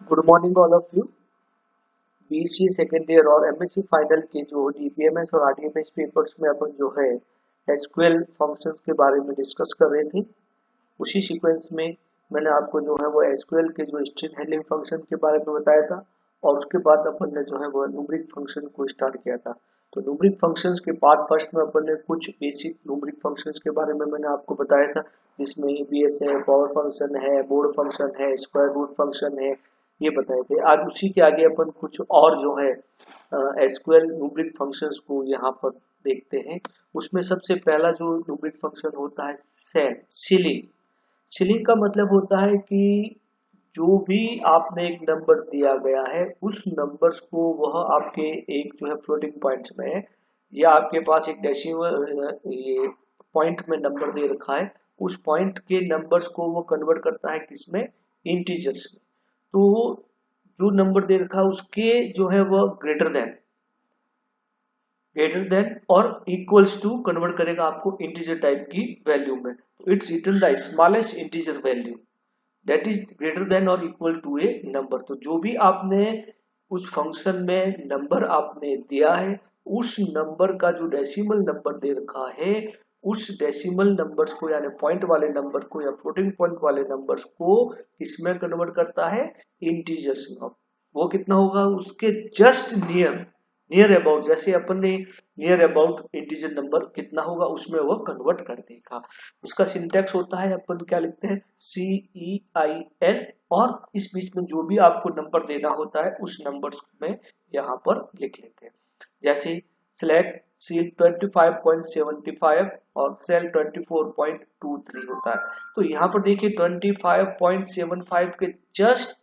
Good morning all of you. BSc second year और MSc final के जो DBMS और आरडीएमएस पेपर्स में अपन जो है एसक्यूएल फंक्शंस के बारे में डिस्कस कर रहे थे। उसी सीक्वेंस में मैंने आपको जो है वो एसक्यूएल के जो स्ट्रिंग हैंडलिंग फंक्शन के बारे में बताया था और उसके बाद अपन ने जो है वो न्यूमेरिक फंक्शन को स्टार्ट किया था। तो न्यूमेरिक फंक्शंस के पार्ट फर्स्ट में अपन ने कुछ बेसिक न्यूमेरिक फंक्शंस के बारे में मैंने आपको बताया था, जिसमें ईबीएस है, पावर फंक्शन है, बोर्ड फंक्शन है, स्क्वायर रूट फंक्शन है, ये बताए थे। आज उसी के आगे अपन कुछ और जो है एसक्यूएल न्यूमेरिक फंक्शंस को यहाँ पर देखते हैं। उसमें सबसे पहला जो न्यूमेरिक फंक्शन होता है सीलिंग। सीलिंग का मतलब होता है कि जो भी आपने एक नंबर दिया गया है उस नंबर्स को वह आपके एक जो है फ्लोटिंग पॉइंट्स में है या आपके पास एक डेसिमल ये पॉइंट में नंबर दे रखा है, उस पॉइंट के नंबर्स को वो कन्वर्ट करता है किसमें, इंटीजर्स में। तो जो नंबर दे रखा है उसके जो है वह ग्रेटर देन और इक्वल्स टू कन्वर्ट करेगा आपको इंटीजर टाइप की वैल्यू में। तो it's return the smallest integer value that is greater than और इक्वल टू ए नंबर। तो जो भी आपने उस फंक्शन में नंबर आपने दिया है उस नंबर का जो डेसिमल नंबर दे रखा है उस डेसिमल नंबर्स को यानी पॉइंट वाले नंबर को या फ्लोटिंग पॉइंट वाले नंबर्स को इसमें कन्वर्ट करता है इंटीजर्स में। वो कितना होगा, उसके जस्ट नियर नियर अबाउट, जैसे अपन ने नियर अबाउट इंटीजर नंबर कितना होगा उसमें वो कन्वर्ट कर देगा। उसका सिंटैक्स होता है, अपन क्या लिखते हैं, CEIL, और इस बीच में जो भी आपको नंबर देना होता है उस नंबर्स में यहाँ पर लिख लेते हैं। जैसे सिलेक्ट सेल 25.75 और सेल 24.23 होता है। तो यहाँ पर देखिए 25.75 के just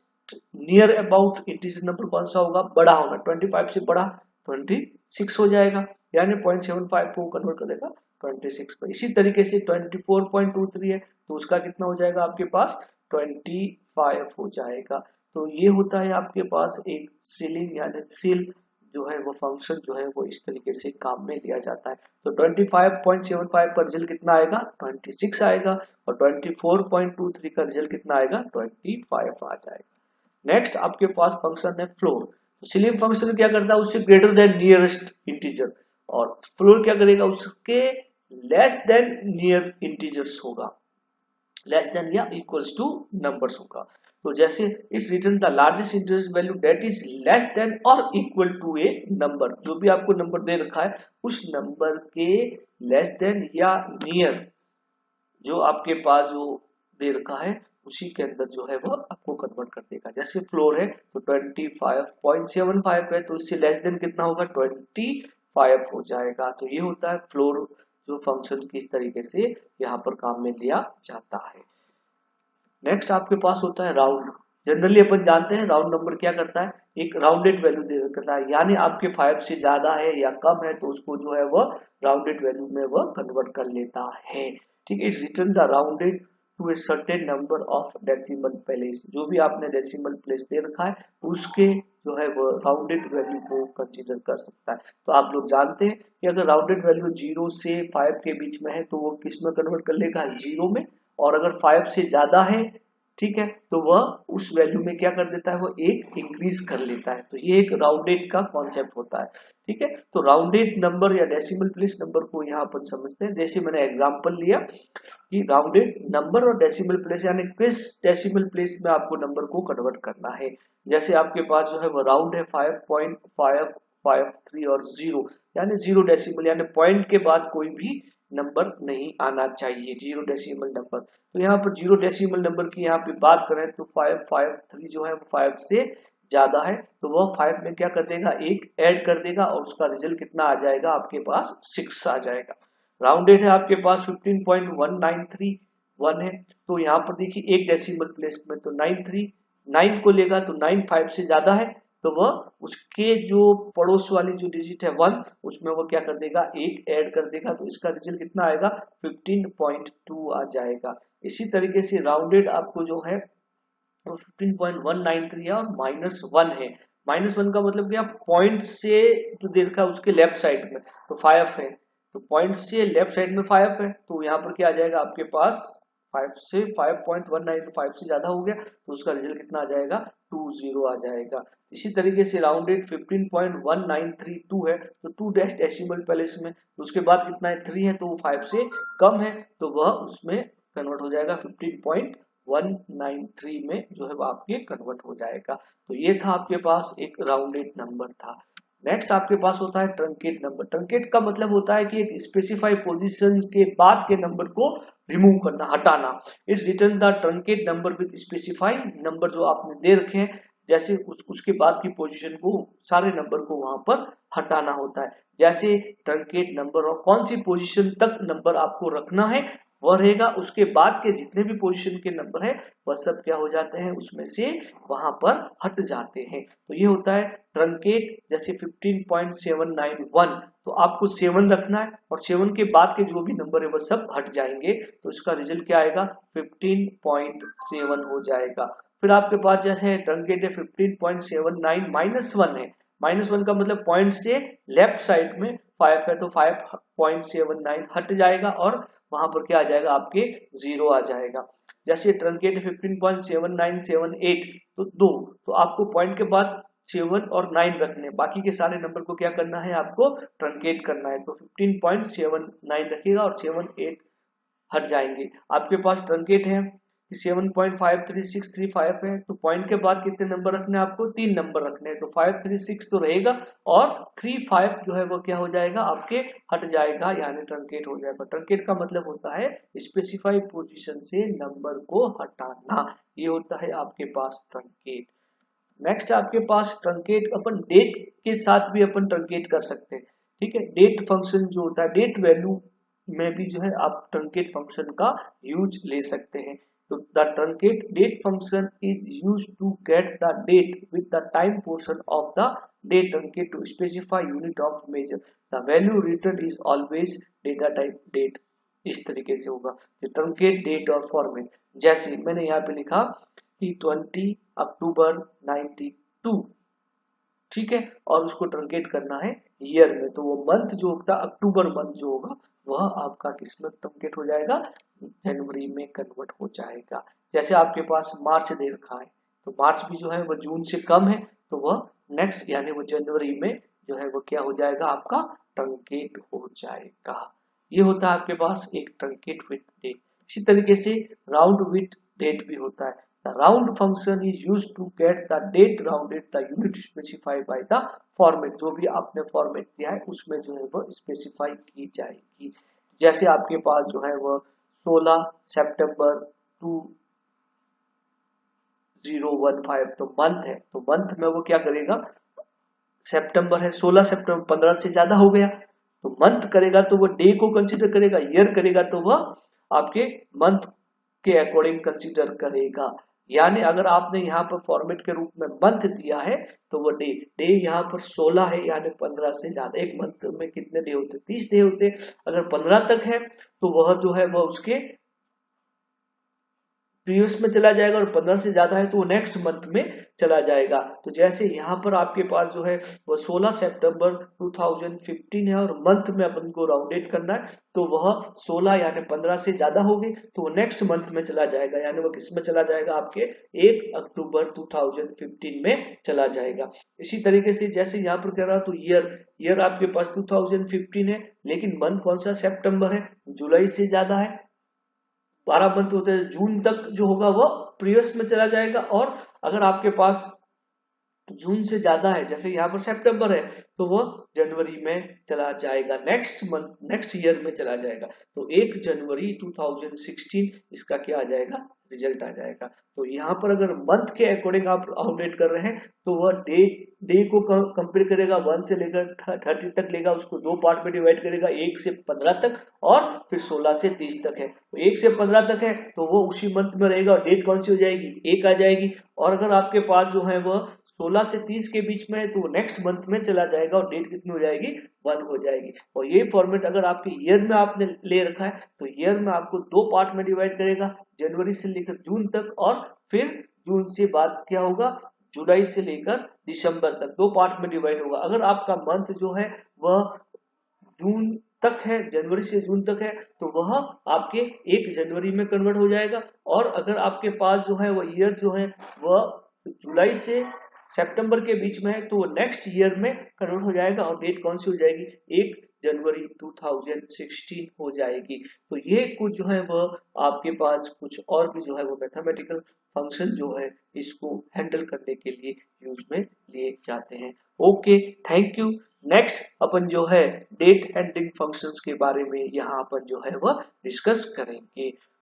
near about integer number कौन सा होगा, बड़ा होगा। 25 से बड़ा 26 हो जाएगा, यानी 0.75 को कन्वर्ट करेगा 26 पर। इसी तरीके से 24.23 है तो उसका कितना हो जाएगा आपके पास, 25 हो जाएगा। तो ये होता है आपके पास एक सीलिंग यानी सील जो है वो फंक्शन जो है वो इस तरीके से काम में लिया जाता है। तो 25.75 का रिजल्ट कितना आएगा, 26 आएगा, और 24.23 का रिजल्ट कितना आएगा, 25 आ जाएगा। नेक्स्ट आपके पास फंक्शन है फ्लोर। तो सिलिंग फंक्शन क्या करता है, उससे ग्रेटर देन नियरेस्ट इंटीजर, और फ्लोर क्या करेगा, उसके लेस देन नियर इंटीजर्स होगा, लेस देन या इक्वल्स टू नंबर्स होगा। तो जैसे इस return the largest integer value that is less than और इक्वल टू ए नंबर। जो भी आपको नंबर दे रखा है उस नंबर के लेस देन या नियर जो आपके पास जो दे रखा है उसी के अंदर जो है वो आपको कन्वर्ट कर देगा। जैसे फ्लोर है तो 25.75 है, तो इससे लेस देन कितना होगा, 25 हो जाएगा। तो ये होता है फ्लोर जो फंक्शन किस तरीके से यहाँ पर काम में लिया जाता है। नेक्स्ट आपके पास होता है राउंड। जनरली अपन जानते हैं राउंड नंबर क्या करता है, एक राउंडेड वैल्यू दे करता है, यानी आपके 5 से ज्यादा है या कम है तो उसको जो है वह राउंडेड वैल्यू में वह कन्वर्ट कर लेता है। ठीक है, it's return the rounded to a certain number of decimal place. जो भी आपने डेसिमल प्लेस दे रखा है उसके जो है वो राउंडेड वैल्यू को कंसीडर कर सकता है। तो आप लोग जानते हैं कि अगर राउंडेड वैल्यू 0 से 5 के बीच में है तो वो किस में कन्वर्ट कर लेगा, 0 में। और अगर 5 से ज्यादा है, ठीक है, तो वह उस वैल्यू में क्या कर देता है, वो एक इंक्रीज कर लेता है। तो ये एक राउंडेड का कॉन्सेप्ट होता है। ठीक है, तो राउंडेड नंबर या डेसिमल प्लेस नंबर को यहाँ पर समझते हैं। जैसे मैंने एग्जांपल लिया कि राउंडेड नंबर और डेसिमल प्लेस यानी किस डेसिमल प्लेस में आपको नंबर को कन्वर्ट करना है। जैसे आपके पास जो है वो राउंड है 5.553 और 0, यानी 0 डेसिमल, यानी पॉइंट के बाद कोई भी नंबर नहीं आना चाहिए, 0 डेसिमल नंबर। तो यहाँ पर 0 डेसिमल नंबर की यहाँ पे बात करें तो 553 जो है वो 5 से ज्यादा है, तो वह 5 में क्या कर देगा, एक ऐड कर देगा और उसका रिजल्ट कितना आ जाएगा आपके पास, 6 आ जाएगा। राउंडेड है आपके पास 15.1931 है, तो यहाँ पर देखिए एक डेसिमल प्लेस में तो 9 को लेगा, तो 9 5 से ज्यादा है तो वह उसके जो पड़ोस वाली जो डिजिट है 1 उसमें वो क्या कर देगा, एक ऐड कर देगा, तो इसका रिजल्ट कितना आएगा, 15.2 आ जाएगा। इसी तरीके से राउंडेड आपको जो है वो 15.193 है और -1 है। -1 का मतलब क्या, पॉइंट से जो दे रखा है उसके लेफ्ट साइड में तो 5 है, तो पॉइंट से लेफ्ट साइड में 5 है, तो यहाँ पर क्या आ जाएगा आपके पास 5 से 5.19 तो 5 से ज्यादा हो गया तो उसका रिजल्ट कितना आ जाएगा 20 आ जाएगा। इसी तरीके से राउंडेड 15.1932 है तो 2 डैश डेसिमल पहले इसमें, तो उसके बाद कितना है 3 है तो वो 5 से कम है तो वह उसमें कन्वर्ट हो जाएगा 15.193 में जो है वो आपके कन्वर्ट हो जाएगा। तो ये था आपके पास एक राउंडेड नंबर था। नेक्स्ट आपके पास होता है ट्रंकेट नंबर। ट्रंकेट का मतलब होता है कि एक स्पेसिफाई पोजीशन के बाद के नंबर को रिमूव करना, हटाना। It's return the truncate number with specify number जो आपने दे रखे हैं, जैसे उसके बाद की पोजीशन को, सारे नंबर को वहां पर हटाना होता है। जैसे ट्रंकेट नंबर और कौन सी पोजीशन तक नंबर आपको रखना है वह रहेगा, उसके बाद के जितने भी पोजीशन के नंबर है वह सब क्या हो जाते हैं उसमें से वहां पर हट जाते हैं। तो ये होता है ट्रंकेट। जैसे 15.791 तो आपको 7 रखना है और 7 के बाद के जो भी नंबर है वह सब हट जाएंगे तो इसका रिजल्ट क्या आएगा 15.7 हो जाएगा। फिर आपके पास जैसे ट्रंकेट है 15.79 -1 है। -1 का मतलब पॉइंट से लेफ्ट साइड में 5 है तो 5.79 हट जाएगा और वहां पर क्या आ जाएगा आपके 0 आ जाएगा। जैसे ट्रंकेट 15.7978 तो 2, तो आपको पॉइंट के बाद 7 और 9 रखने, बाकी के सारे नंबर को क्या करना है आपको ट्रंकेट करना है। तो 15.79 रखिएगा और 7 8 हट जाएंगे। आपके पास ट्रंकेट है 7.53635 है तो पॉइंट के बाद कितने नंबर रखने हैं आपको 3 नंबर रखने हैं तो 536 तो रहेगा और 35 जो है वो क्या हो जाएगा आपके हट जाएगा, यानी ट्रंकेट हो जाएगा। ट्रंकेट का मतलब होता है स्पेसिफाई पोजीशन से नंबर को हटाना, ये होता है आपके पास ट्रंकेट। नेक्स्ट आपके पास ट्रंकेट अपन डेट के साथ भी अपन ट्रंकेट कर सकते हैं। ठीक है, डेट फंक्शन जो होता है डेट वैल्यू में भी जो है आप ट्रंकेट फंक्शन का यूज ले सकते हैं। तो the truncate date function is used to get the date with the time portion of the date truncate to specify unit of measure. The value return is always data type date. इस तरीके से होगा truncate date और format. जैसे मैंने यहाँ पे लिखा कि 20 अक्टूबर 92, ठीक है, और उसको ट्रंकेट करना है ईयर में तो वो मंथ जो होता है अक्टूबर मंथ जो होगा वह आपका किसमें ट्रंकेट हो जाएगा जनवरी में कन्वर्ट हो जाएगा। जैसे आपके पास मार्च दे रखा है तो मार्च भी जो है वो जून से कम है तो वह नेक्स्ट यानी वो जनवरी में जो है वो क्या हो जाएगा आपका ट्रंकेट हो जाएगा। ये होता है आपके पास एक ट्रंकेट विथ डेट। इसी तरीके से राउंड विथ डेट भी होता है। The round function is used to get the date rounded the unit specified by the format। जो भी आपने फॉर्मेट दिया है उसमें जो है वो स्पेसिफाई की जाएगी। जैसे आपके पास जो है वो 16 सितंबर 2015 तो मंथ है तो मंथ में वो क्या करेगा, सितंबर है 16 सितंबर 15 से ज्यादा हो गया तो मंथ करेगा तो वो डे को कंसीडर करेगा, ईयर करेगा तो वह आपके मंथ के अकॉर्डिंग कंसीडर करेगा। यानी अगर आपने यहाँ पर फॉर्मेट के रूप में मंथ दिया है तो वो डे डे यहाँ पर 16 है यानी 15 से ज्यादा। एक मंथ में कितने डे होते 30 डे होते, अगर 15 तक है तो वह जो है वह उसके प्रीवियस में चला जाएगा और 15 से ज्यादा है तो वो नेक्स्ट मंथ में चला जाएगा। तो जैसे यहाँ पर आपके पास जो है वो 16 सितंबर 2015 है और मंथ में अपन को राउंडेड करना है तो वह 16 यानी 15 से ज्यादा होगी तो वो नेक्स्ट मंथ में चला जाएगा, यानी वो किस में चला जाएगा आपके 1 अक्टूबर 2015 में चला जाएगा। इसी तरीके से जैसे यहाँ पर कह रहा तो ईयर आपके पास 2015 है लेकिन मंथ कौन सा सितंबर है, जुलाई से ज्यादा है, 12 मंथ होते हैं, जून तक जो होगा वो प्रीवियस में चला जाएगा। और अगर आपके पास जून से ज्यादा है जैसे यहाँ पर सितंबर है तो वो जनवरी में चला जाएगा, नेक्स्ट मंथ नेक्स्ट ईयर में चला जाएगा। तो 1 जनवरी 2016 इसका क्या आ जाएगा रिजल्ट आ जाएगा। तो यहाँ पर अगर मंथ के अकॉर्डिंग आप आउटडेट कर रहे हैं तो वह डे को कंपेयर करेगा 1 से लेकर 30 तक लेगा, उसको 2 पार्ट में डिवाइड करेगा 1 से 15 तक और फिर 16 से 30 तक है। तो 1 से 15 तक है तो वो उसी मंथ में रहेगा और डेट कौन सी हो जाएगी 1 आ जाएगी। और अगर आपके पास जो है वह 16 से 30 के बीच में है तो नेक्स्ट मंथ में चला जाएगा और डेट कितनी हो जाएगी 1 हो जाएगी। और ये फॉर्मेट अगर आपके ईयर में आपने ले रखा है तो ईयर में आपको 2 पार्ट में डिवाइड करेगा, जनवरी से लेकर जून तक और फिर जून से बाद क्या होगा जुलाई से लेकर दिसंबर तक 2 पार्ट में डिवाइड होगा। अगर आपका मंथ जो है वह जून तक है, जनवरी से जून तक है, तो वह आपके 1 जनवरी में कन्वर्ट हो जाएगा। और अगर आपके पास जो है वह ईयर जो है वह जुलाई से सितंबर के बीच में है, तो वो नेक्स्ट ईयर में कन्वर्ट हो जाएगा। और डेट कौन सी हो जाएगी, 1 जनवरी 2016 हो जाएगी। तो ये कुछ जो है वह आपके पास कुछ और भी जो है वो मैथमेटिकल फंक्शन जो है इसको हैंडल करने के लिए यूज में लिए जाते हैं। Okay, thank you. नेक्स्ट अपन जो है डेट हैंडलिंग फंक्शंस के बारे में यहाँ अपन जो है वह डिस्कस करेंगे।